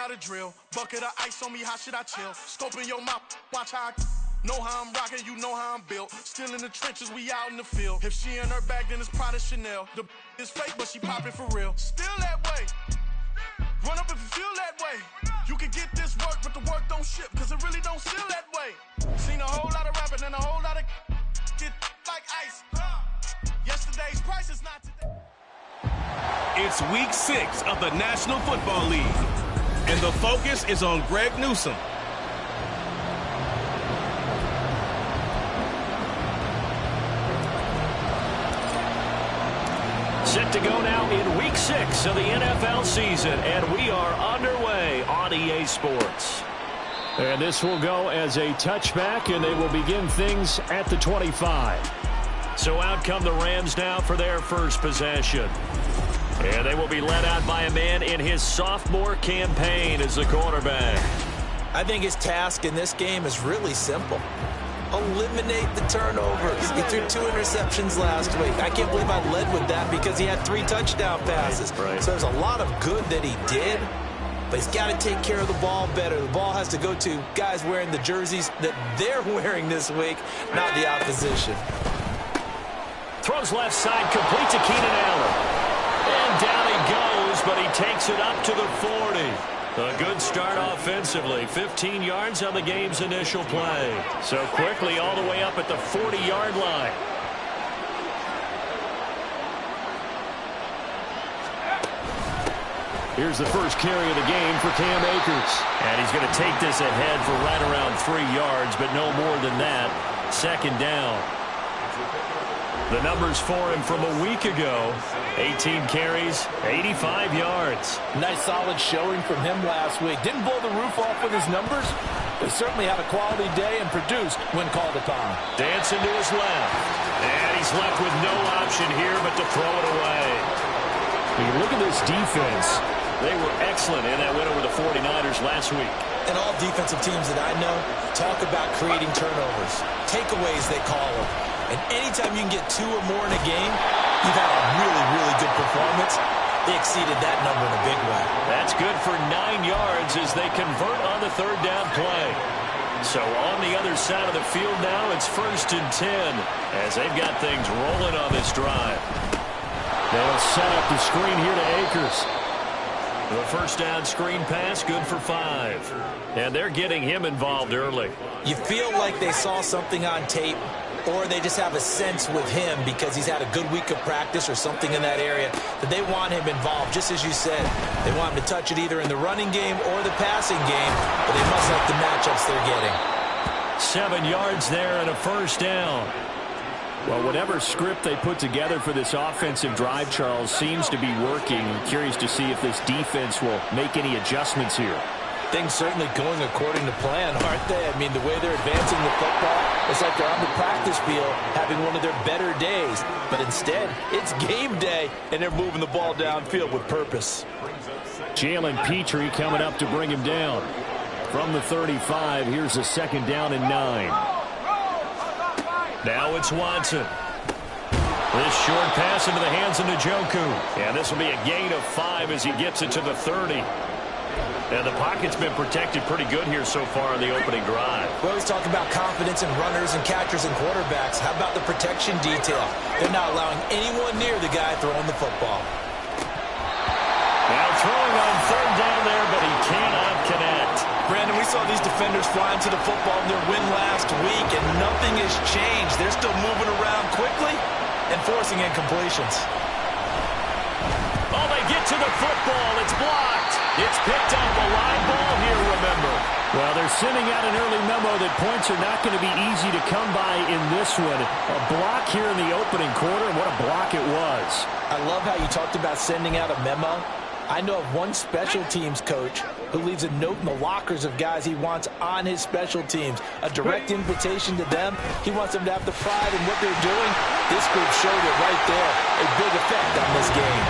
know the drill. Bucket of ice on me, how should I chill? Scoping your mouth, watch how I know how I'm rocking, you know how I'm built. Still in the trenches, we out in the field. If she in her bag, then it's Prada Chanel. The is fake, but she popping for real. Still that way. Run up if you feel that way. You can get this work, but the work don't ship, cause it really don't feel that way. Seen a whole lot of rapping and a whole lot of get like ice. Yesterday's price is not today. It's week 6 of the National Football League, and the focus is on Greg Newsome. Set to go now in week 6 of the NFL season, and we are underway on EA Sports. And this will go as a touchback, and they will begin things at the 25. So out come the Rams now for their first possession. And they will be led out by a man in his sophomore campaign as the quarterback. I think his task in this game is really simple. Eliminate the turnovers. He threw 2 interceptions last week. I can't believe I led with that because he had 3 touchdown passes. Right. So there's a lot of good that he did, but he's got to take care of the ball better. The ball has to go to guys wearing the jerseys that they're wearing this week, not the opposition. Throws left side, complete to Keenan Allen. And down he goes, but he takes it up to the 40. A good start offensively. 15 yards on the game's initial play. So quickly all the way up at the 40-yard line. Here's the first carry of the game for Cam Akers. And he's going to take this ahead for right around 3 yards, but no more than that. Second down. The numbers for him from a week ago. 18 carries, 85 yards. Nice solid showing from him last week. Didn't blow the roof off with his numbers, but certainly had a quality day and produced when called upon. Dancing to his left. And he's left with no option here but to throw it away. When you look at this defense, they were excellent in that win over the 49ers last week. And all defensive teams that I know talk about creating turnovers. Takeaways, they call them. And anytime you can get 2 or more in a game, you've had a really, really good performance. They exceeded that number in a big way. That's good for 9 yards as they convert on the third down play. So on the other side of the field now, it's 1st and 10 as they've got things rolling on this drive. They'll set up the screen here to Akers. The first down screen pass, good for 5. And they're getting him involved early. You feel like they saw something on tape, or they just have a sense with him because he's had a good week of practice or something in that area that they want him involved. Just as you said, they want him to touch it either in the running game or the passing game, but they must like the matchups they're getting. 7 yards there and a first down. Well, whatever script they put together for this offensive drive, Charles, seems to be working. I'm curious to see if this defense will make any adjustments here. Things certainly going according to plan, aren't they? I mean, the way they're advancing the football, it's like they're on the practice field having one of their better days. But instead, it's game day, and they're moving the ball downfield with purpose. Jalen Petrie coming up to bring him down. From the 35, here's a 2nd down and 9. Now it's Watson. This short pass into the hands of Njoku. And this will be a gain of 5 as he gets it to the 30. And the pocket's been protected pretty good here so far in the opening drive. We always talk about confidence in runners and catchers and quarterbacks. How about the protection detail? They're not allowing anyone near the guy throwing the football. Now throwing on 3rd down there, but he cannot connect. Brandon, we saw these defenders flying to the football in their win last week, and nothing has changed. They're still moving around quickly and forcing incompletions. Oh, they get to the football. It's blocked. It's picked up. A live ball here, remember. Well, they're sending out an early memo that points are not going to be easy to come by in this one. A block here in the opening quarter, and what a block it was. I love how you talked about sending out a memo. I know of one special teams coach who leaves a note in the lockers of guys he wants on his special teams. A direct invitation to them. He wants them to have the pride in what they're doing. This group showed it right there. A big effect on this game.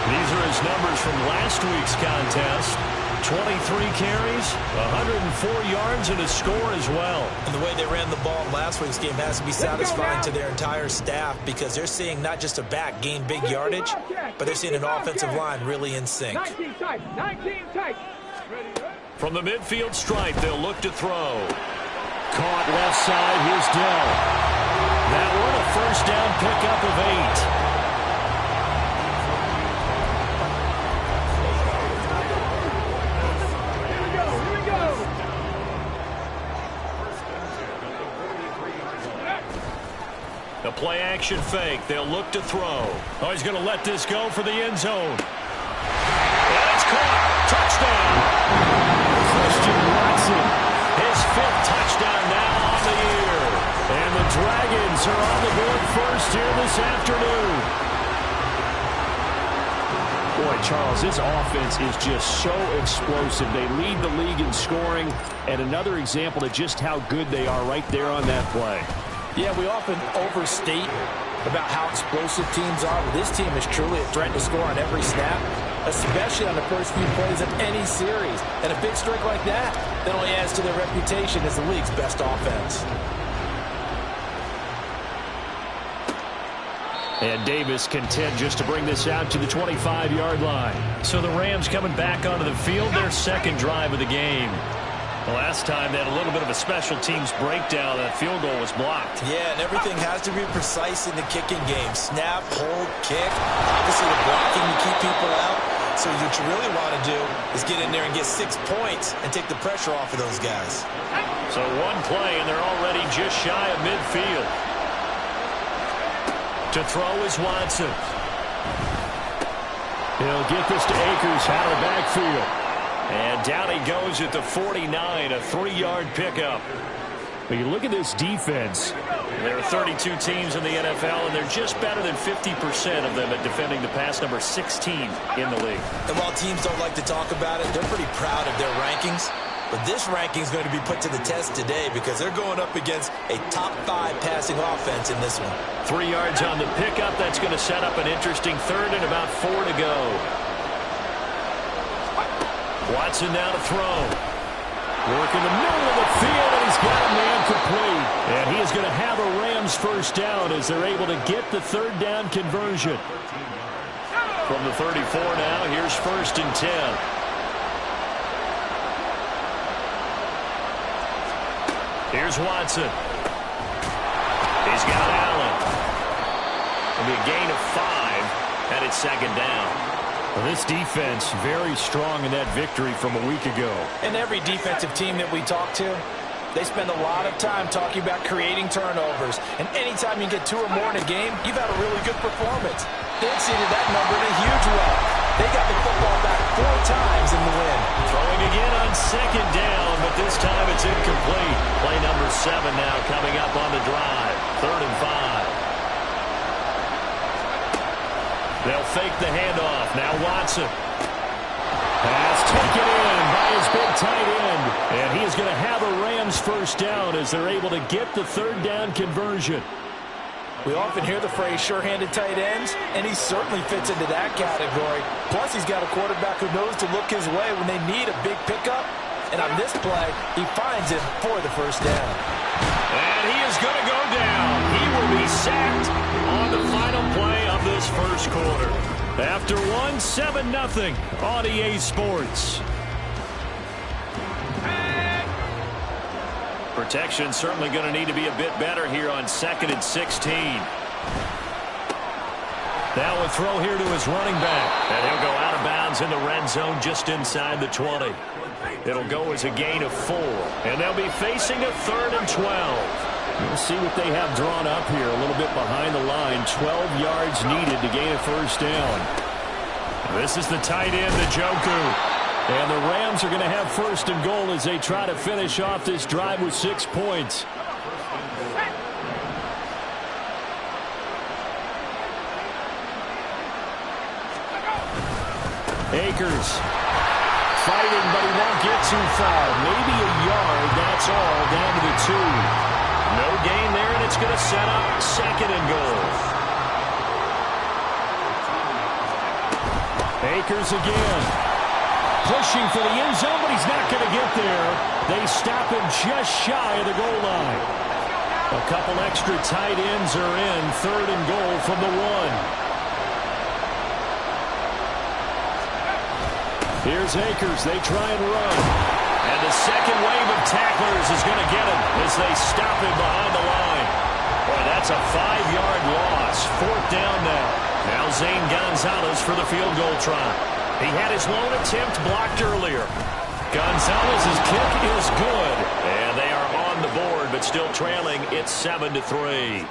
These are his numbers from last week's contest. 23 carries, 104 yards, and a score as well. And the way they ran the ball in last week's game has to be satisfying to their entire staff because they're seeing not just a back gain big yardage, but they're seeing an offensive line really in sync. 19 tight. From the midfield stripe, they'll look to throw. Caught left side. Here's Dell. That one a first down pickup of 8. The play-action fake. They'll look to throw. Oh, he's going to let this go for the end zone. And it's caught. Touchdown. Christian Watson. His 5th touchdown now on the year. And the Dragons are on the board first here this afternoon. Boy, Charles, this offense is just so explosive. They lead the league in scoring, and another example of just how good they are right there on that play. Yeah, we often overstate about how explosive teams are, but this team is truly a threat to score on every snap, especially on the first few plays of any series. And a big streak like that only adds to their reputation as the league's best offense. And Davis content just to bring this out to the 25-yard line. So the Rams coming back onto the field, their second drive of the game. The last time they had a little bit of a special teams breakdown. That field goal was blocked. Yeah, and everything has to be precise in the kicking game. Snap, hold, kick. Obviously, the blocking to keep people out. So what you really want to do is get in there and get 6 points and take the pressure off of those guys. So one play, and they're already just shy of midfield. To throw is Watson. He'll get this to Akers out of the backfield. And down he goes at the 49, a 3-yard pickup. When you look at this defense, there are 32 teams in the NFL, and they're just better than 50% of them at defending the pass, number 16 in the league. And while teams don't like to talk about it, they're pretty proud of their rankings. But this ranking is going to be put to the test today because they're going up against a top 5 passing offense in this one. 3 yards on the pickup. That's going to set up an interesting third and about 4 to go. Watson now to throw. Work in the middle of the field, and he's got a man complete. And he is going to have a Rams first down as they're able to get the third down conversion. From the 34 now, here's 1st and 10. Here's Watson. He's got Allen. It'll be a gain of 5, and it's 2nd down. Well, this defense very strong in that victory from a week ago. And every defensive team that we talk to, they spend a lot of time talking about creating turnovers. And anytime you get 2 or more in a game, you've had a really good performance. They exceeded that number in a huge way. They got the football back 4 times in the win. Throwing again on 2nd down, but this time it's incomplete. Play number 7 now coming up on the drive. 3rd and 5. They'll fake the handoff. Now Watson. Pass taken in by his big tight end. And he is going to have a Rams first down as they're able to get the 3rd down conversion. We often hear the phrase sure-handed tight ends, and he certainly fits into that category. Plus, he's got a quarterback who knows to look his way when they need a big pickup. And on this play, he finds him for the first down. And he is going to go down. He will be sacked on the final play of this first quarter. After 7-0 on EA Sports. Protection certainly going to need to be a bit better here on 2nd and 16. Now a throw here to his running back. And he'll go out of bounds in the red zone just inside the 20. It'll go as a gain of 4. And they'll be facing a 3rd and 12. We'll see what they have drawn up here a little bit behind the line. 12 yards needed to gain a first down. This is the tight end, Njoku. And the Rams are going to have 1st and goal as they try to finish off this drive with 6 points. Akers fighting, but he won't get too far. Maybe a yard, that's all, down to the 2. No gain there, and it's going to set up 2nd and goal. Akers again. pushing for the end zone, but he's not going to get there. They stop him just shy of the goal line. A couple extra tight ends are in. 3rd and goal from the 1. Here's Akers. They try and run. And the second wave of tacklers is going to get him as they stop him behind the line. Boy, that's a 5-yard loss. 4th down now. Now Zane Gonzalez for the field goal try. He had his lone attempt blocked earlier. Gonzalez's kick is good. And they are on the board, but still trailing. It's 7-3.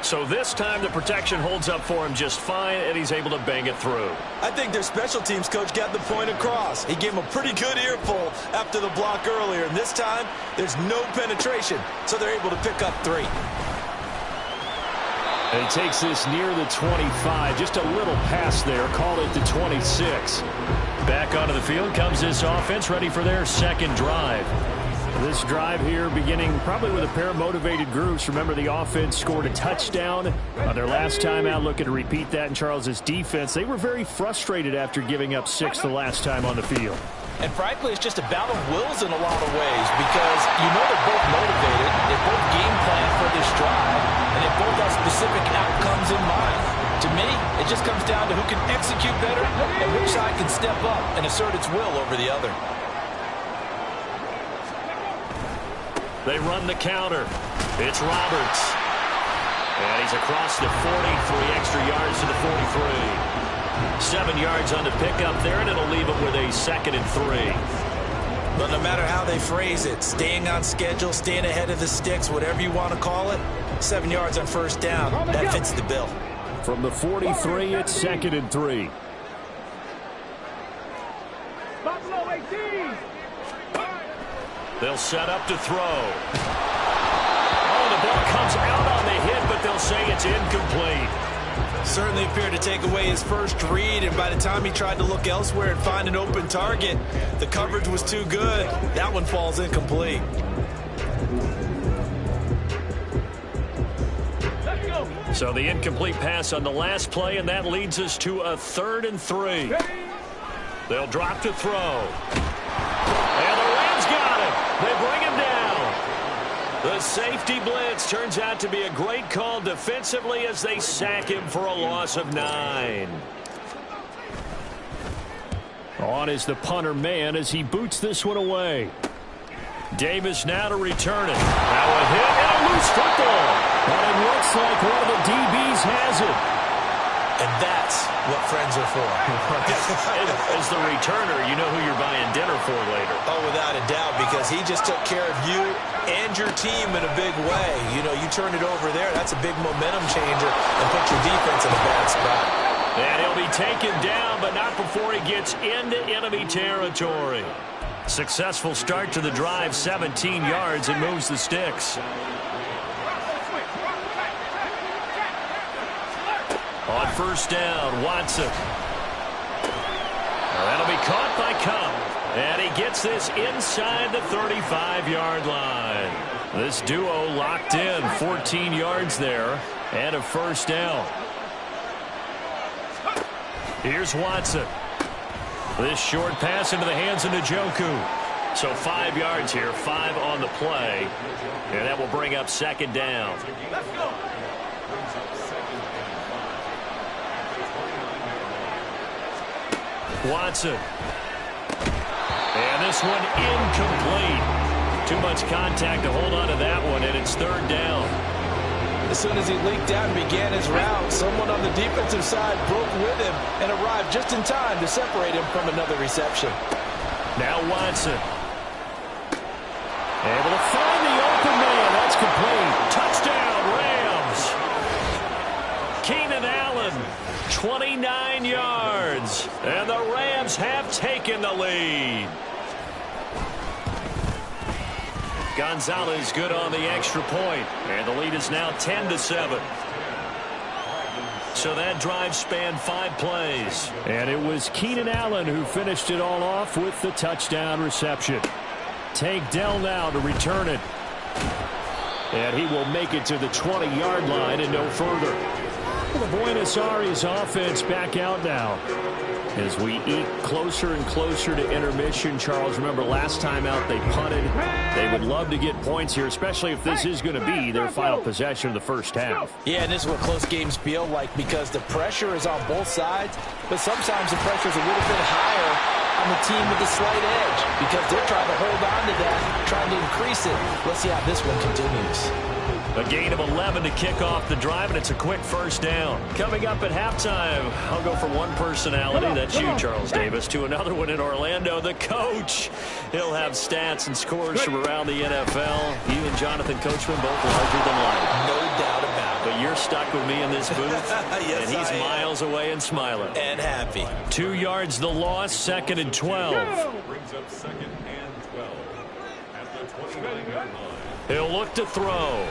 So this time the protection holds up for him just fine, and he's able to bang it through. I think their special teams coach got the point across. He gave him a pretty good earful after the block earlier, and this time there's no penetration, so they're able to pick up 3. And he takes this near the 25. Just a little pass there. Call it the 26. Back onto the field comes this offense, ready for their second drive. This drive here beginning probably with a pair of motivated groups. Remember, the offense scored a touchdown on their last time out. Looking to repeat that in Charles's defense. They were very frustrated after giving up 6 the last time on the field. And frankly, it's just a battle of wills in a lot of ways because you know they're both motivated. They both game plan for this drive, and they both have specific outcomes in mind. To me, it just comes down to who can execute better and which side can step up and assert its will over the other. They run the counter. It's Roberts. And he's across the 40, 3 extra yards to the 43. 7 yards on the pickup there, and it'll leave him with a 2nd and 3. But no matter how they phrase it, staying on schedule, staying ahead of the sticks, whatever you want to call it, 7 yards on 1st down, that fits the bill. From the 43, it's 2nd and 3. Buffalo 18. They'll set up to throw. Oh, the ball comes out on the hit, but they'll say it's incomplete. Certainly appeared to take away his first read, and by the time he tried to look elsewhere and find an open target, the coverage was too good. That one falls incomplete. So the incomplete pass on the last play, and that leads us to a 3rd and 3. They'll drop to throw. And the Rams got him. They bring him down. The safety blitz turns out to be a great call defensively as they sack him for a loss of 9. On is the punter man as he boots this one away. Davis now to return it. Now a hit and a loose football. And it looks like one of the DBs has it. And that's what friends are for. As the returner, you know who you're buying dinner for later. Oh, without a doubt, because he just took care of you and your team in a big way. You know, you turn it over there, that's a big momentum changer and put your defense in a bad spot. And he'll be taken down, but not before he gets into enemy territory. Successful start to the drive, 17 yards, and moves the sticks. On 1st down, Watson. That'll be caught by Kupp. And he gets this inside the 35-yard line. This duo locked in, 14 yards there, and a 1st down. Here's Watson. This short pass into the hands of Njoku. So 5 yards here, 5 on the play. And that will bring up 2nd down. Let's go. Watson. And this one incomplete. Too much contact to hold on to that one, and it's 3rd down. As soon as he leaked out and began his route, someone on the defensive side broke with him and arrived just in time to separate him from another reception. Now Watson. Able to find the open man. That's complete. Touchdown, Rams. Keenan Allen, 29 yards. And the Rams have taken the lead. Gonzalez good on the extra point. And the lead is now 10-7. So that drive spanned 5 plays. And it was Keenan Allen who finished it all off with the touchdown reception. Tank Dell now to return it. And he will make it to the 20-yard line and no further. The Buenos Aires offense back out now as we eat closer and closer to intermission. Charles, remember last time out they punted. They would love to get points here, especially if this is going to be their final possession of the first half. Yeah, and this is what close games feel like because the pressure is on both sides, but sometimes the pressure is a little bit higher on the team with a slight edge because they're trying to hold on to that, trying to increase it. Let's see how this one continues. A gain of 11 to kick off the drive, and it's a quick first down. Coming up at halftime, I'll go from one personality, that's you, Charles Davis, to another one in Orlando, the coach. He'll have stats and scores from around the NFL. You and Jonathan Coachman both larger than life. No doubt about it. But you're stuck with me in this booth, yes, and he's miles away and smiling. And happy. 2 yards the loss, 2nd and 12. Brings up 2nd and 12 at the 29-yard line. He'll look to throw.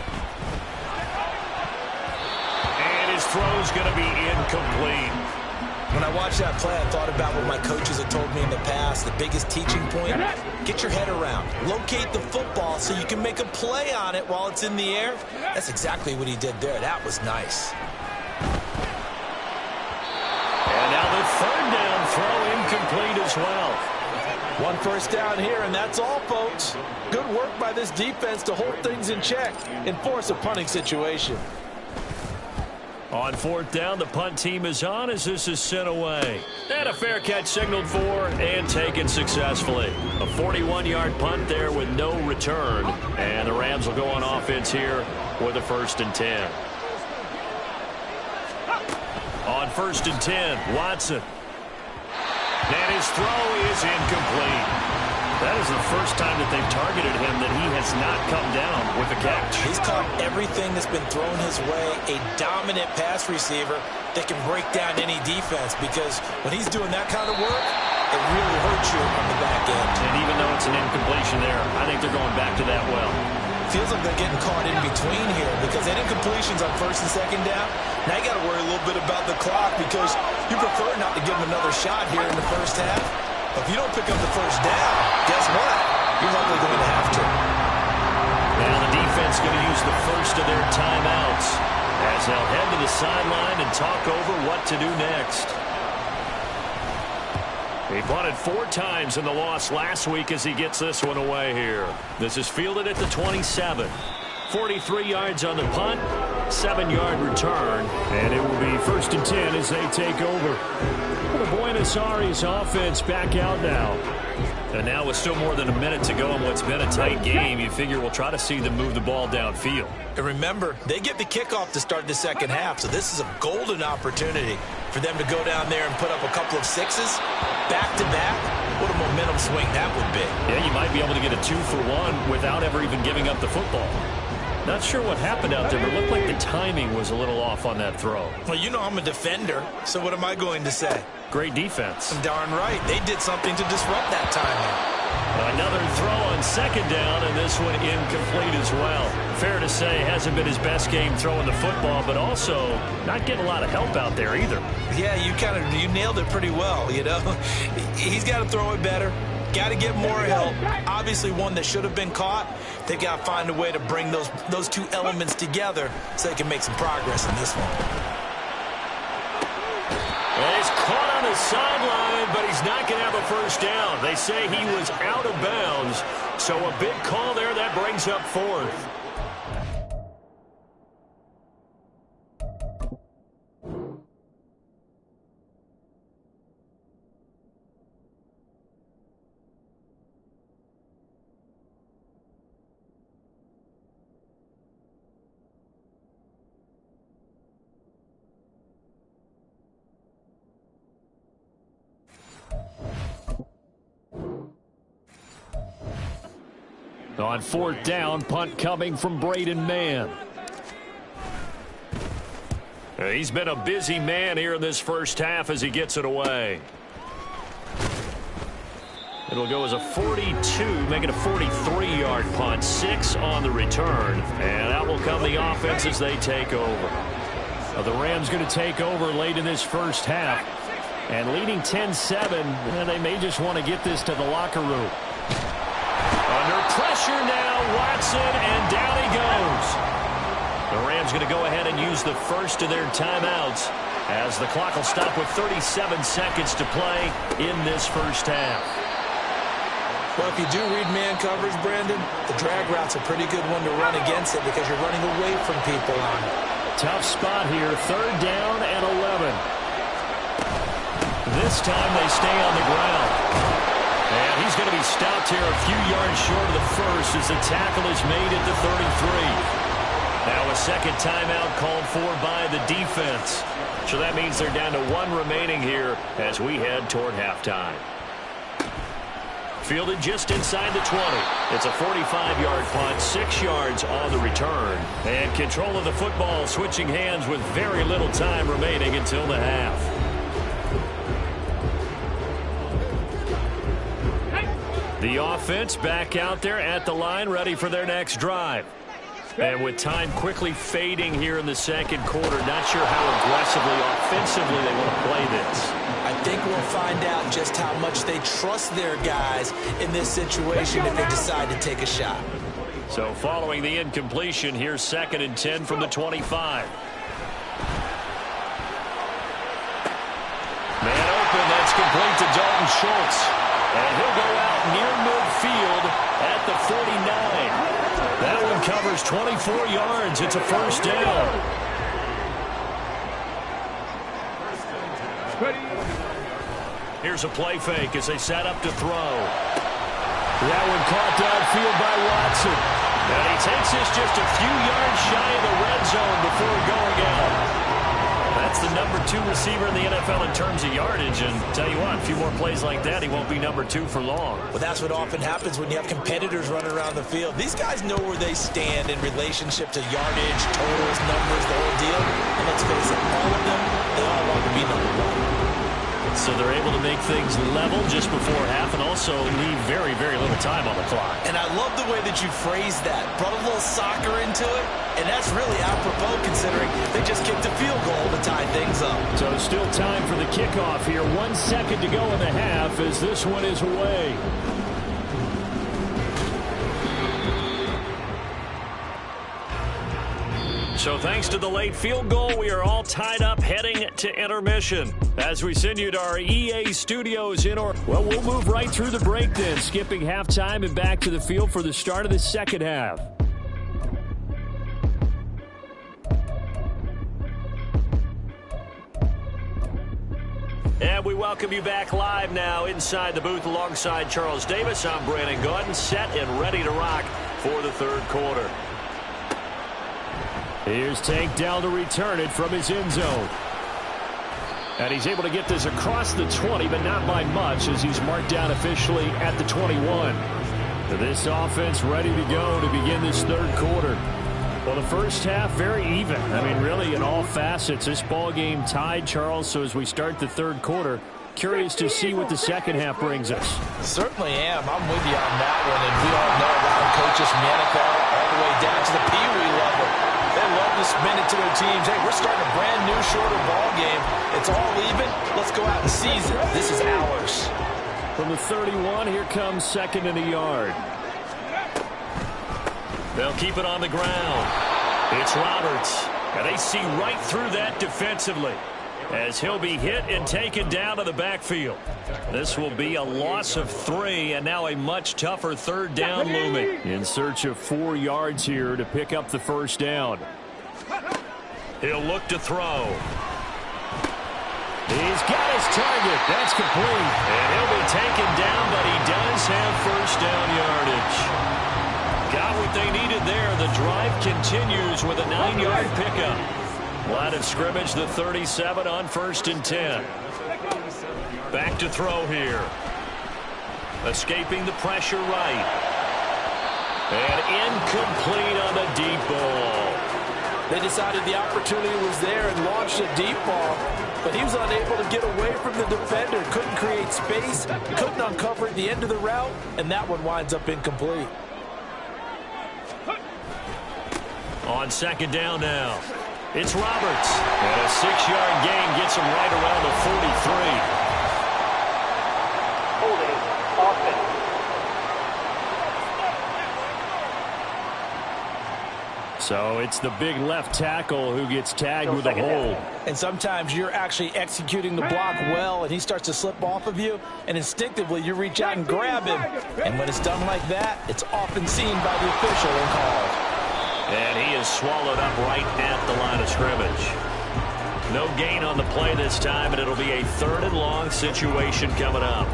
And his throw's going to be incomplete. When I watched that play, I thought about what my coaches have told me in the past. The biggest teaching point, get your head around. Locate the football so you can make a play on it while it's in the air. That's exactly what he did there. That was nice. And now the 3rd down throw incomplete as well. 1 first down here, and that's all, folks. Good work by this defense to hold things in check and force a punting situation. On 4th down, the punt team is on as this is sent away. And a fair catch signaled for and taken successfully. A 41-yard punt there with no return. And the Rams will go on offense here with a 1st and 10. On 1st and 10, Watson. And his throw is incomplete. That is the first time that they've targeted him that he has not come down with a catch. He's caught everything that's been thrown his way. A dominant pass receiver that can break down any defense because when he's doing that kind of work, it really hurts you on the back end. And even though it's an incompletion there, I think they're going back to that well. Feels like they're getting caught in between here because that incompletion's on 1st and 2nd down. Now you got to worry a little bit about the clock because you prefer not to give them another shot here in the first half. But if you don't pick up the 1st down, guess what? You're likely going to have to. Now the defense going to use the first of their timeouts as they'll head to the sideline and talk over what to do next. He punted 4 times in the loss last week as he gets this one away here. This is fielded at the 27. 43 yards on the punt, 7-yard return, and it will be 1st and 10 as they take over. The Buenos Aires offense back out now. And now with still more than a minute to go in what's been a tight game, you figure we'll try to see them move the ball downfield. And remember, they get the kickoff to start the second half, so this is a golden opportunity for them to go down there and put up a couple of sixes back-to-back. What a momentum swing that would be. Yeah, you might be able to get a 2-for-1 without ever even giving up the football. Not sure what happened out there, but it looked like the timing was a little off on that throw. Well, you know I'm a defender, so what am I going to say? Great defense. Darn right. They did something to disrupt that timing. Another throw on 2nd down, and this one incomplete as well. Fair to say, hasn't been his best game throwing the football, but also not getting a lot of help out there either. Yeah, you nailed it pretty well, you know. He's got to throw it better. Got to get more help. Obviously one that should have been caught. They've got to find a way to bring those 2 elements together so they can make some progress in this one. Well, he's caught on the sideline, but he's not going to have a 1st down. They say he was out of bounds, so a big call there that brings up 4th. On 4th down, punt coming from Braden Mann. He's been a busy man here in this first half as he gets it away. It'll go as a 42, make it a 43-yard punt, 6 on the return. And that will come the offense as they take over. The Rams going to take over late in this first half. And leading 10-7, and they may just want to get this to the locker room. Under pressure now, Watson, and down he goes. The Rams going to go ahead and use the first of their timeouts as the clock will stop with 37 seconds to play in this first half. Well, if you do read man coverage, Brandon, the drag route's a pretty good one to run against it because you're running away from people on it. Tough spot here, 3rd down and 11. This time they stay on the ground. And he's going to be stopped here a few yards short of the first as the tackle is made at the 33. Now a second timeout called for by the defense. So that means they're down to 1 remaining here as we head toward halftime. Fielded just inside the 20. It's a 45-yard punt, 6 yards on the return. And control of the football switching hands with very little time remaining until the half. The offense back out there at the line, ready for their next drive. And with time quickly fading here in the second quarter, not sure how aggressively, offensively they want to play this. I think we'll find out just how much they trust their guys in this situation if they decide to take a shot. So following the incompletion, here's 2nd and 10 from the 25. Man open, that's complete to Dalton Schultz. And he'll go out near midfield at the 49. That one covers 24 yards. It's a first down. Here's a play fake as they set up to throw. That one caught downfield by Watson. And he takes this just a few yards shy of the red zone before going out. That's the number 2 receiver in the NFL in terms of yardage. And tell you what, a few more plays like that, he won't be number 2 for long. Well, that's what often happens when you have competitors running around the field. These guys know where they stand in relationship to yardage, totals, numbers, the whole deal. And let's face it, all of them, they all want to be number 1. So they're able to make things level just before half and also leave very, very little time on the clock. And I love the way that you phrased that. Brought a little soccer into it, and that's really apropos considering they just kicked a field goal to tie things up. So still time for the kickoff here. 1 second to go in the half as this one is away. So thanks to the late field goal, we are all tied up heading to intermission. As we send you to our EA studios in Orlando. Well, we'll move right through the break then, skipping halftime and back to the field for the start of the second half. And we welcome you back live now inside the booth alongside Charles Davis. I'm Brandon Gaudin, set and ready to rock for the third quarter. Here's Tank Dell to return it from his end zone. And he's able to get this across the 20, but not by much as he's marked down officially at the 21. This offense ready to go to begin this third quarter. Well, the first half, very even. I mean, really, in all facets, this ball game tied, Charles. So as we start the third quarter, curious to see what the second half brings us. Certainly am. I'm with you on that one. And we all know Ryan coaches from the NFL all the way down to the Pee Wee level. They love to spin it to their teams. Hey, we're starting a brand new, shorter ball game. It's all even. Let's go out and seize it. This is ours. From the 31, here comes 2nd and a yard. They'll keep it on the ground. It's Roberts. And they see right through that defensively as he'll be hit and taken down to the backfield. This will be a loss of 3 and now a much tougher third down looming. In search of 4 yards here to pick up the first down. He'll look to throw. He's got his target. That's complete. And he'll be taken down, but he does have first down yardage. Got what they needed there. The drive continues with a 9-yard pickup. Line of scrimmage, the 37 on 1st and 10. Back to throw here. Escaping the pressure right. And incomplete on the deep ball. They decided the opportunity was there and launched a deep ball, but he was unable to get away from the defender. Couldn't create space, couldn't uncover at the end of the route, and that one winds up incomplete. On 2nd down now. It's Roberts. And a 6-yard gain gets him right around the 43. Holding offense. So it's the big left tackle who gets tagged with a hold. And sometimes you're actually executing the block well, and he starts to slip off of you, and instinctively you reach out and grab him. And when it's done like that, it's often seen by the official and called. And he is swallowed up right at the line of scrimmage. No gain on the play this time, and it'll be a 3rd and long situation coming up.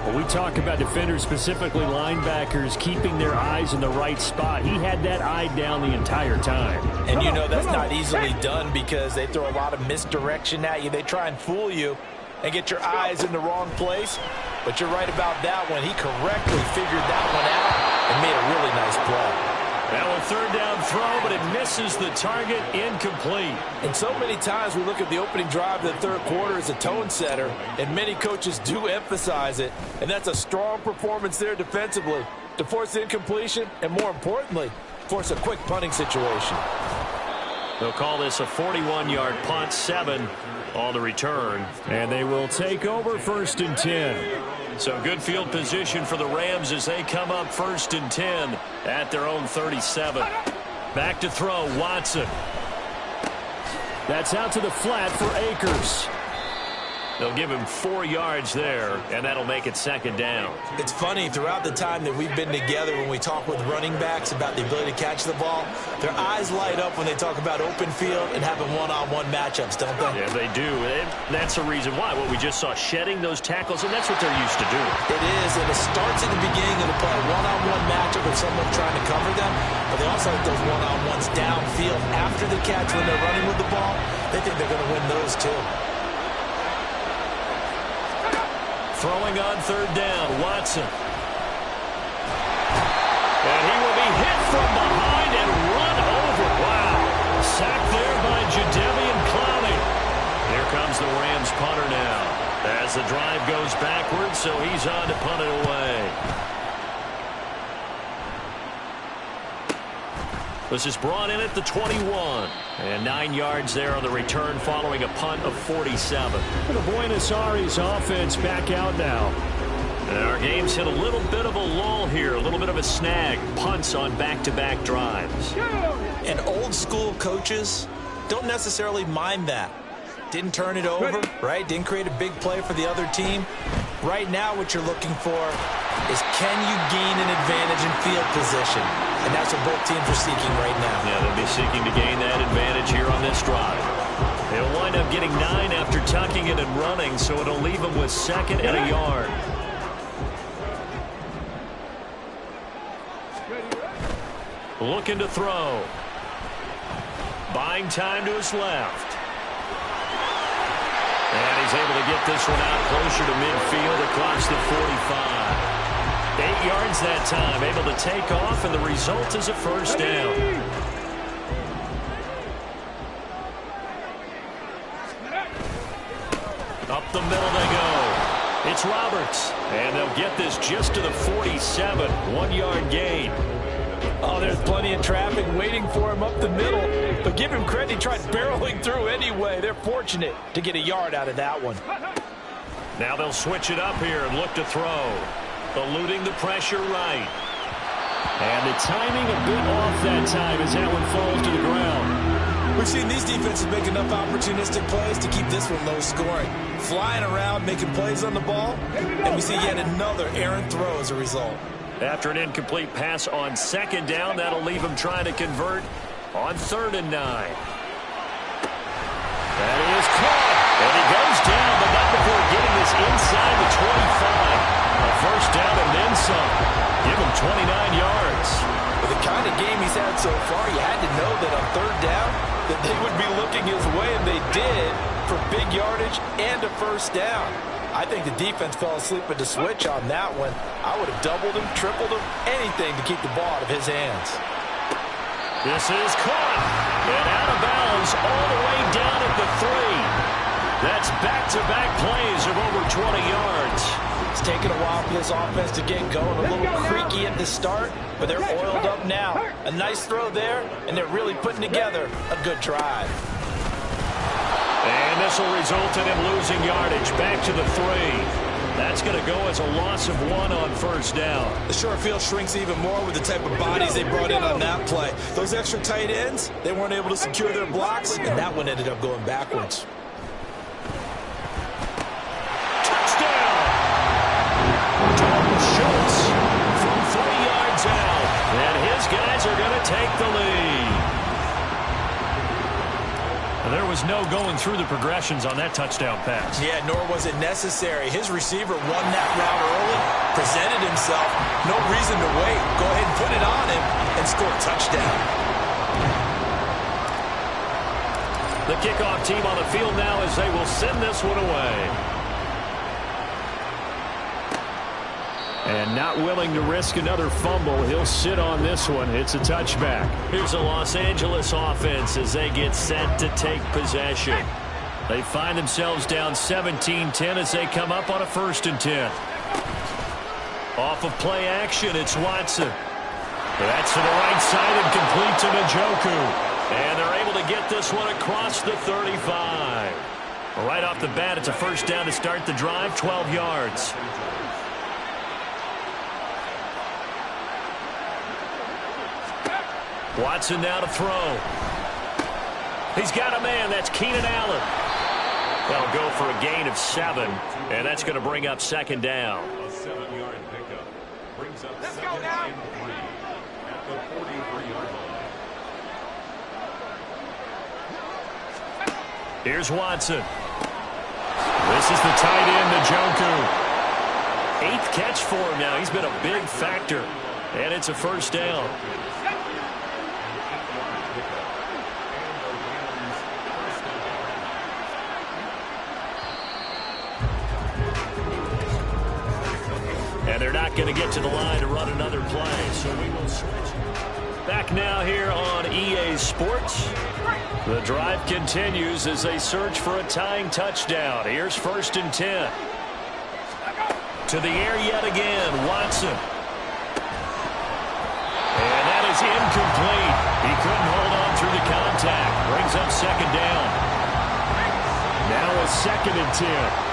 Well, we talk about defenders, specifically linebackers, keeping their eyes in the right spot. He had that eye down the entire time. And you know that's not easily done because they throw a lot of misdirection at you. They try and fool you and get your eyes in the wrong place. But you're right about that one. He correctly figured that one out and made a really nice play. Now a 3rd down throw, but it misses the target, incomplete. And so many times we look at the opening drive of the 3rd quarter as a tone setter, and many coaches do emphasize it. And that's a strong performance there defensively to force incompletion and, more importantly, force a quick punting situation. They'll call this a 41-yard punt, 7 on the return. And they will take over 1st and 10. So good field position for the Rams as they come up 1st and 10 at their own 37. Back to throw, Watson. That's out to the flat for Akers. They'll give him 4 yards there, and that'll make it 2nd down. It's funny, throughout the time that we've been together when we talk with running backs about the ability to catch the ball, their eyes light up when they talk about open field and having one-on-one matchups, don't they? Yeah, they do. And that's the reason why. What we just saw, shedding those tackles, and that's what they're used to doing. It is, and it starts at the beginning of the play. One-on-one matchup with someone trying to cover them, but they also have those one-on-ones downfield after the catch when they're running with the ball. They think they're going to win those too. Throwing on 3rd down, Watson. And he will be hit from behind and run over. Wow. Sacked there by Jadeveon Clowney. Here comes the Rams punter now. As the drive goes backwards, so he's on to punt it away. This is brought in at the 21. And 9 yards there on the return following a punt of 47. The Buenos Aires offense back out now. And our game's hit a little bit of a lull here, a little bit of a snag. Punts on back-to-back drives. And old school coaches don't necessarily mind that. Didn't turn it over, right? Didn't create a big play for the other team. Right now what you're looking for is, can you gain an advantage in field position? And that's what both teams are seeking right now. Yeah, they'll be seeking to gain that advantage here on this drive. They'll wind up getting 9 after tucking it and running, so it'll leave them with 2nd and a yard. Looking to throw. Buying time to his left. And he's able to get this one out closer to midfield across the 45. 8 yards that time, able to take off, and the result is a 1st down. Up the middle they go. It's Roberts, and they'll get this just to the 47. 1-yard gain. Oh, there's plenty of traffic waiting for him up the middle. But give him credit, he tried barreling through anyway. They're fortunate to get a yard out of that one. Now they'll switch it up here and look to throw. Eluding the pressure right. And the timing a bit off that time as that one falls to the ground. We've seen these defenses make enough opportunistic plays to keep this one low scoring. Flying around, making plays on the ball, and we see yet another errant throw as a result. After an incomplete pass on 2nd down, that'll leave him trying to convert on 3rd and 9. That is caught. And he goes down, but not before getting this inside the 25. A 1st down and then some. Give him 29 yards. With the kind of game he's had so far, you had to know that on 3rd down that they would be looking his way, and they did, for big yardage and a 1st down. I think the defense fell asleep at the switch on that one. I would have doubled him, tripled him, anything to keep the ball out of his hands. This is caught. And out of bounds all the way down at the 3. That's back-to-back plays of over 20 yards. It's taken a while for this offense to get going. A little creaky at the start, but they're oiled up now. A nice throw there, and they're really putting together a good drive. And this will result in him losing yardage back to the 3. That's going to go as a loss of 1 on first down. The short field shrinks even more with the type of bodies they brought in on that play. Those extra tight ends, they weren't able to secure their blocks, and that one ended up going backwards. Touchdown! Dalton Schultz from 40 yards out. And his guys are going to take the lead. There was no going through the progressions on that touchdown pass. Yeah, nor was it necessary. His receiver won that route early, presented himself. No reason to wait. Go ahead and put it on him and score a touchdown. The kickoff team on the field now as they will send this one away. And not willing to risk another fumble, he'll sit on this one. It's a touchback. Here's a Los Angeles offense as they get set to take possession. They find themselves down 17-10 as they come up on a 1st and 10. Off of play action, it's Watson. That's to the right side and complete to Njoku. And they're able to get this one across the 35. Right off the bat, it's a 1st down to start the drive, 12 yards. Watson now to throw. He's got a man. That's Keenan Allen. That'll go for a gain of 7, and that's going to bring up 2nd down. A 7-yard pickup brings up 2nd and 3 at the 43-yard line. Here's Watson. This is the tight end, Njoku. 8th catch for him now. He's been a big factor, and it's a 1st down. And they're not going to get to the line to run another play, so we will switch. Back now here on EA Sports. The drive continues as they search for a tying touchdown. Here's 1st and 10. To the air yet again, Watson. And that is incomplete. He couldn't hold on through the contact. Brings up 2nd down. Now a 2nd and 10.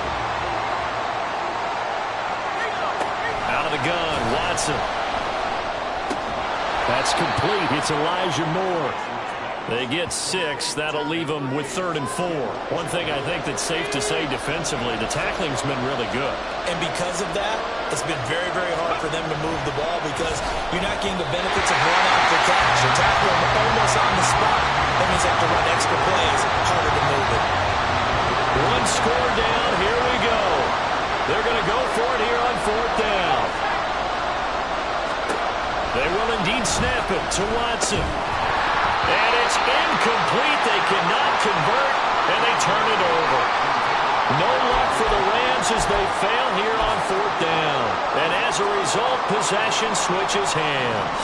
Out of the gun, Watson. That's complete. It's Elijah Moore. They get 6. That'll leave them with 3rd and 4. One thing I think that's safe to say defensively, the tackling's been really good. And because of that, it's been very, very hard for them to move the ball because you're not getting the benefits of run after catch. You're tackling almost on the spot. That means they have to run extra plays, harder to move it. 1 score down. Here we go. They're going to go for it here on 4th down. They will indeed snap it to Watson. And it's incomplete. They cannot convert, and they turn it over. No luck for the Rams as they fail here on 4th down. And as a result, possession switches hands.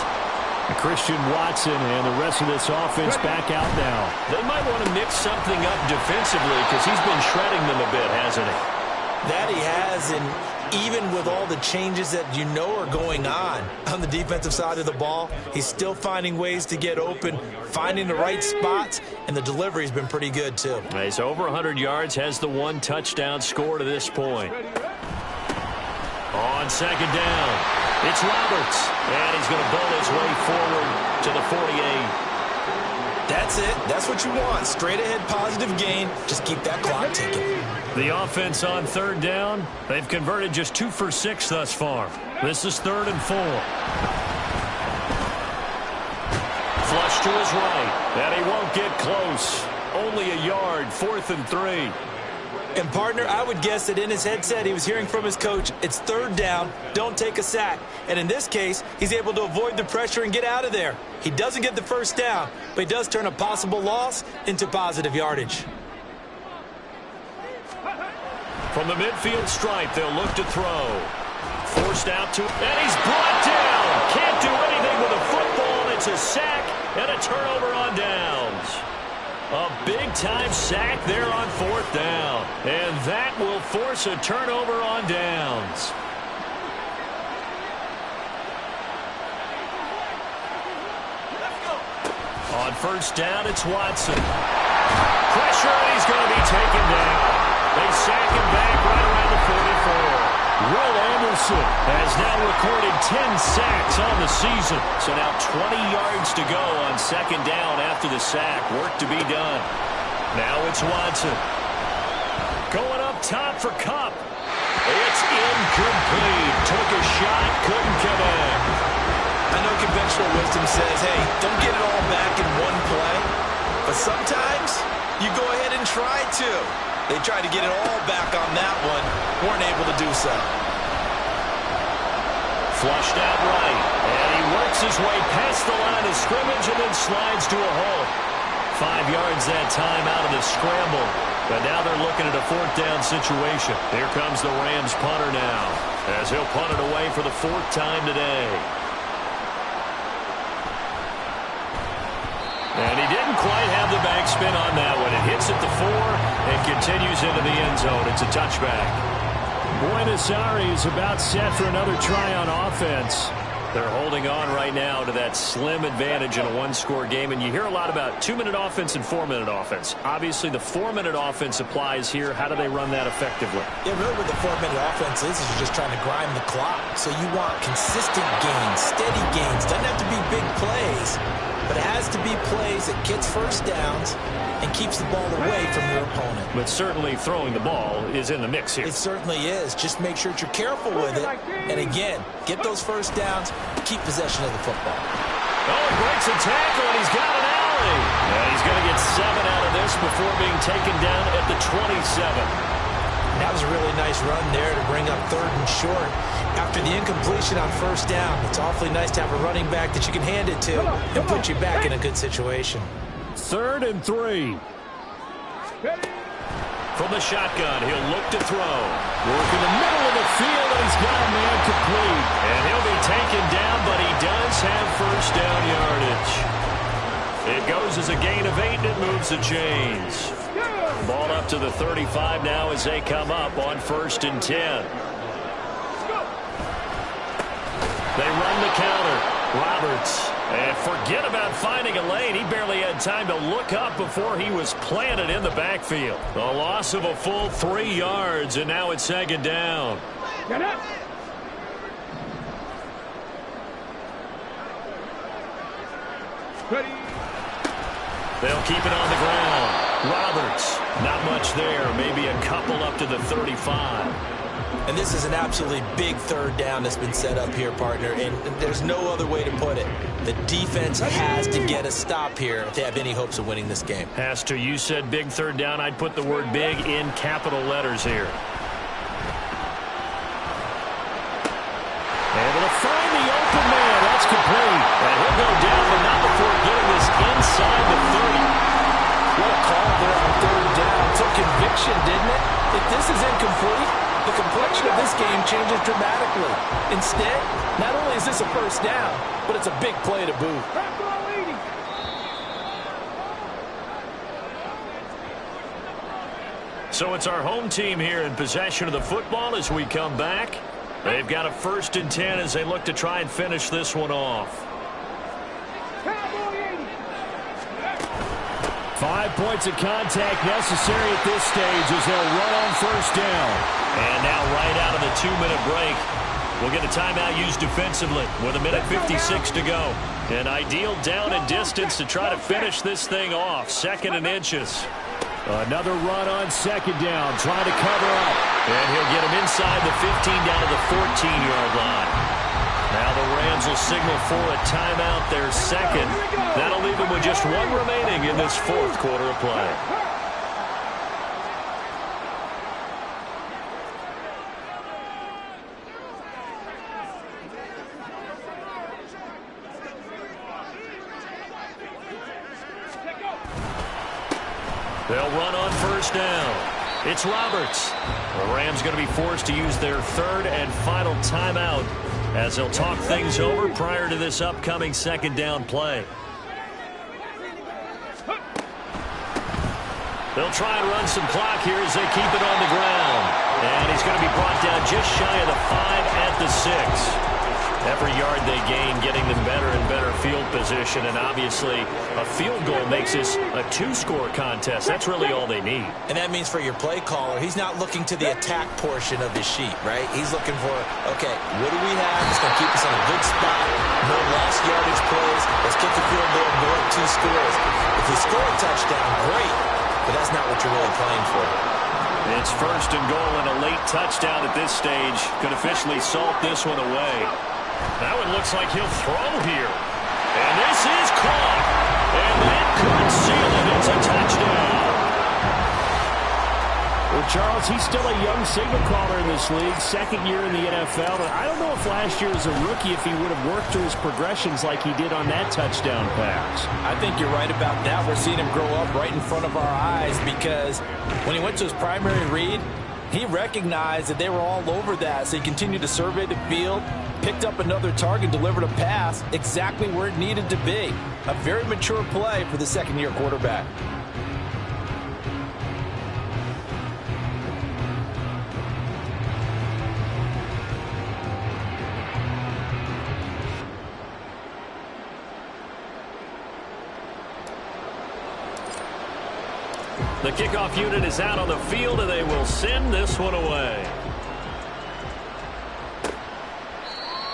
Christian Watson and the rest of this offense back out now. They might want to mix something up defensively because he's been shredding them a bit, hasn't he? That he has, and even with all the changes that you know are going on the defensive side of the ball, he's still finding ways to get open, finding the right spots, and the delivery's been pretty good too. He's over 100 yards, has the 1 touchdown score to this point. On 2nd down, it's Roberts, and he's going to bowl his way forward to the 48. That's it. That's what you want. Straight ahead positive gain. Just keep that clock ticking. The offense on 3rd down. They've converted just 2 for 6 thus far. This is 3rd and 4. Flush to his right. And he won't get close. Only a yard. 4th and 3. And, partner, I would guess that in his headset he was hearing from his coach, it's 3rd down, don't take a sack. And in this case, he's able to avoid the pressure and get out of there. He doesn't get the 1st down, but he does turn a possible loss into positive yardage. From the midfield stripe, they'll look to throw. Forced out to, and he's brought down. Can't do anything with a football. It's a sack and a turnover on downs. A big-time sack there on 4th down. And that will force a turnover on downs. On 1st down, it's Watson. Pressure, and he's going to be taken down. They sack him back right around the 44. Will Anderson has now recorded 10 sacks on the season. So now 20 yards to go on second down after the sack. Work to be done. Now it's Watson. Going up top for Kupp. It's incomplete. Took a shot, couldn't connect. I know conventional wisdom says, hey, don't get it all back in one play. But sometimes you go ahead and try to. They tried to get it all back on that one. Weren't able to do so. Flushed out right. And he works his way past the line of scrimmage and then slides to a hole. 5 yards that time out of the scramble. But now they're looking at a fourth down situation. Here comes the Rams punter now, as he'll punt it away for the fourth time today. And he didn't quite have the backspin on that one. It hits at the 4 and continues into the end zone. It's a touchback. Buenos Aires about set for another try on offense. They're holding on right now to that slim advantage in a one-score game. And you hear a lot about 2-minute offense and 4-minute offense. Obviously, the 4-minute offense applies here. How do they run that effectively? Yeah, really what the 4-minute offense is you're just trying to grind the clock. So you want consistent gains, steady gains. Doesn't have to be big plays, but it has to be plays that gets first downs and keeps the ball away from your opponent. But certainly throwing the ball is in the mix here. It certainly is. Just make sure that you're careful with it. And again, get those first downs, keep possession of the football. Oh, he breaks a tackle, and he's got an alley. And he's going to get 7 out of this before being taken down at the 27. That was a really nice run there to bring up 3rd and short. After the incompletion on first down, it's awfully nice to have a running back that you can hand it to and put you back in a good situation. 3rd and 3. From the shotgun, he'll look to throw. Work in the middle of the field, and he's got a man complete. And he'll be taken down, but he does have first down yardage. It goes as a gain of 8, and it moves the chains. Ball up to the 35 now as they come up on 1st and 10. They run the counter. Roberts. And forget about finding a lane. He barely had time to look up before he was planted in the backfield. A loss of a full 3 yards, and now it's 2nd down. Get up. Ready. They'll keep it on the ground. Roberts, not much there. Maybe a couple up to the 35. And this is an absolutely big 3rd down that's been set up here, partner. And there's no other way to put it. The defense has to get a stop here if they have any hopes of winning this game. Has to. You said big 3rd down. I'd put the word big in capital letters here. Able to find the open man. That's complete. And he'll go down, but not before getting this inside the 30. What a call there on 3rd down. Took conviction, didn't it? If this is incomplete, the complexion of this game changes dramatically. Instead, not only is this a first down, but it's a big play to boot. So it's our home team here in possession of the football as we come back. They've got a 1st and 10 as they look to try and finish this one off. 5 points of contact necessary at this stage as they'll run on 1st down. And now right out of the 2-minute break, we'll get a timeout used defensively with 1:56 to go. An ideal down and distance to try to finish this thing off. 2nd and inches. Another run on 2nd down, trying to cover up. And he'll get him inside the 15 down to the 14-yard line. Now the Rams will signal for a timeout, their 2nd. That'll leave them with just 1 remaining in this 4th quarter of play. They'll run on 1st down. It's Roberts. The Rams going to be forced to use their 3rd and final timeout as they'll talk things over prior to this upcoming 2nd down play. They'll try and run some clock here as they keep it on the ground. And he's going to be brought down just shy of the 5 at the 6. Every yard they gain, getting them better and better field position, and obviously a field goal makes this a two-score contest. That's really all they need. And that means for your play caller, he's not looking to the attack portion of his sheet, right? He's looking for, okay, what do we have that's going to keep us in a good spot? No lost yardage plays. Let's kick the field goal and go up 2 scores. If we score a touchdown, great, but that's not what you're really playing for. It's 1st and goal, and a late touchdown at this stage could officially salt this one away. Now it looks like he'll throw here. And this is caught. And that could seal it. It's a touchdown. Well, Charles, he's still a young signal caller in this league, 2nd year in the NFL. And I don't know if last year as a rookie, if he would have worked through his progressions like he did on that touchdown pass. I think you're right about that. We're seeing him grow up right in front of our eyes because when he went to his primary read, he recognized that they were all over that. So he continued to survey the field, picked up another target, delivered a pass exactly where it needed to be. A very mature play for the 2nd-year quarterback. The kickoff unit is out on the field, and they will send this one away.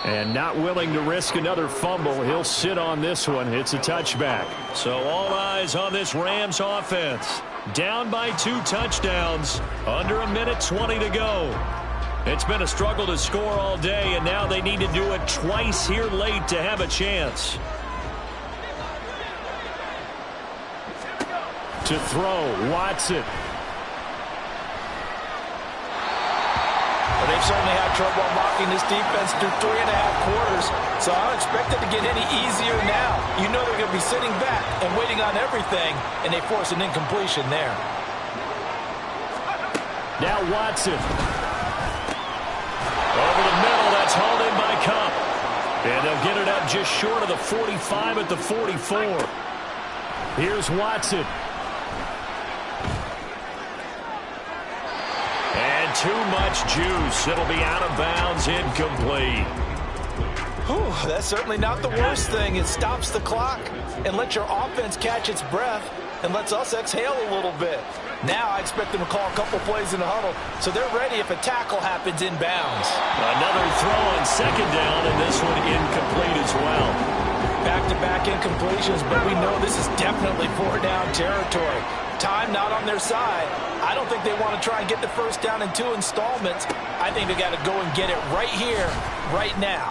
And not willing to risk another fumble, he'll sit on this one. It's a touchback. So all eyes on this Rams offense. Down by 2 touchdowns. Under 1:20 to go. It's been a struggle to score all day, and now they need to do it twice here late to have a chance. To throw, Watson. Well, they've certainly had trouble unlocking this defense through 3.5 quarters, so I don't expect it to get any easier now. You know they're going to be sitting back and waiting on everything, and they force an incompletion there. Now Watson. Over the middle, that's hauled in by Kupp. And they'll get it up just short of the 45 at the 44. Here's Watson. Too much juice. It'll be out of bounds, incomplete. Whew, that's certainly not the worst thing. It stops the clock and lets your offense catch its breath and lets us exhale a little bit. Now I expect them to call a couple plays in the huddle so they're ready if a tackle happens in bounds. Another throw on 2nd down, and this one incomplete as well. Back-to-back incompletions, but we know this is definitely 4-down territory. Time not on their side. I don't think they want to try and get the 1st down in 2 installments. I think they got to go and get it right here, right now.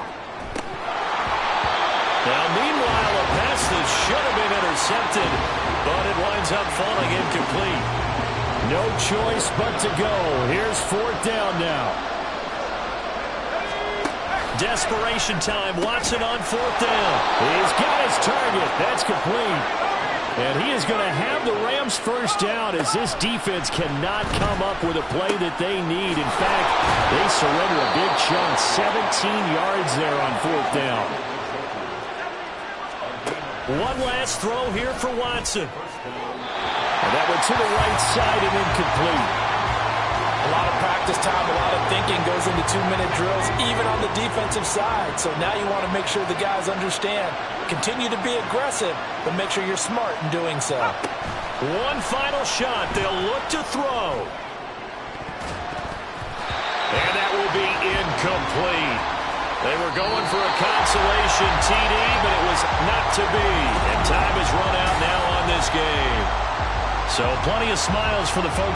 Now, meanwhile, a pass that should have been intercepted, but it winds up falling incomplete. No choice but to go. Here's 4th down now. Desperation time. Watson on 4th down. He's got his target. That's complete. And he is going to have the Rams 1st down as this defense cannot come up with a play that they need. In fact, they surrender a big chunk. 17 yards there on 4th down. One last throw here for Watson. And that went to the right side and incomplete. A lot of practice time, a lot of thinking goes into 2-minute drills, even on the defensive side. So now you want to make sure the guys understand. Continue to be aggressive, but make sure you're smart in doing so. One final shot. They'll look to throw. And that will be incomplete. They were going for a consolation TD, but it was not to be. And time is run out now on this game. So plenty of smiles for the folks